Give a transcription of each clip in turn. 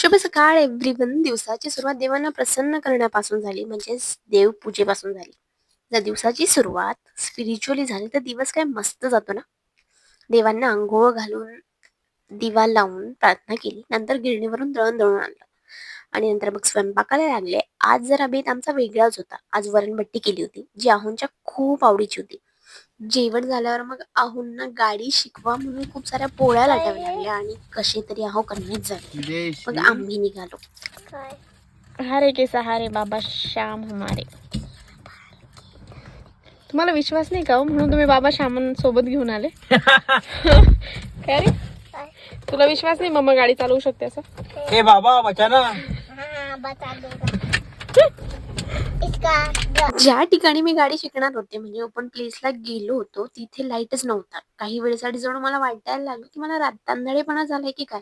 शुभ सकाळ एव्हरीवन. दिवसाची सुरुवात देवांना प्रसन्न करण्यापासून झाली, म्हणजेच देवपूजेपासून झाली. जर दिवसाची सुरुवात स्पिरिच्युअली झाली तर दिवस काय मस्त जातो ना. देवांना अंघोळ घालून दिवा लावून प्रार्थना केली, नंतर गिरणीवरून दळण दळून आणलं आणि नंतर मग स्वयंपाकाला लागले. आज जरा बेत आमचा वेगळाच होता. आज वरणबट्टी केली होती, जी आहोंच्या खूप आवडीची होती. जेवण झाल्यावर मग आहोंना गाडी शिकवा म्हणून खूप साऱ्या पोळ्या लाटाव्या लागल्या आणि कसे तरी आहो कन्व्हिन्स झाले. मग आम्ही निघालो. हरे के सहारे बाबा श्याम हमारे. तुम्हाला विश्वास नाही का हो, म्हणून तुम्ही बाबा श्यामन सोबत घेऊन आले? काय रे, तुला विश्वास नाही मम्मा गाडी चालवू शकते असं? ए बाबा बचाना. ज्या ठिकाणी मी गाडी शिकणार होते, म्हणजे ओपन प्लेसला गेलो होतो, तिथे लाईटच नव्हता. काही वेळेसाठी जणू मला वाटायला लागलं की मला रातांधळेपणा झालाय की काय.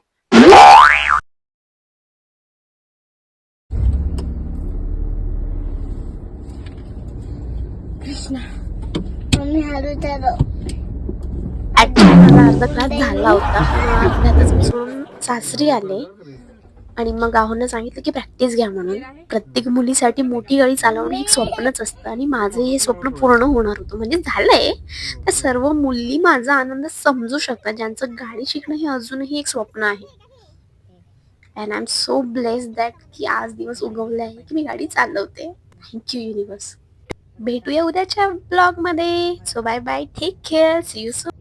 Actually मला अर्धा क्लास झाला होता. अर्ध्यातच मी सोडून सासरी आले आणि मग आहोंना सांगितलं की प्रॅक्टिस घ्या म्हणून. प्रत्येक मुलीसाठी मोठी गाडी चालवणं एक स्वप्नच असतं आणि माझं हे स्वप्न पूर्ण होणार होतं, म्हणजे झालंय. त्या सर्व मुली माझा आनंद समजू शकतात, ज्यांचं गाडी शिकणं हे अजूनही एक स्वप्न आहे. And I am so blessed that की आज दिवस उगवले आहे की मी गाडी चालवते. Thank you universe. भेटूया उद्याच्या ब्लॉग मध्ये. So bye bye, take care, see you soon.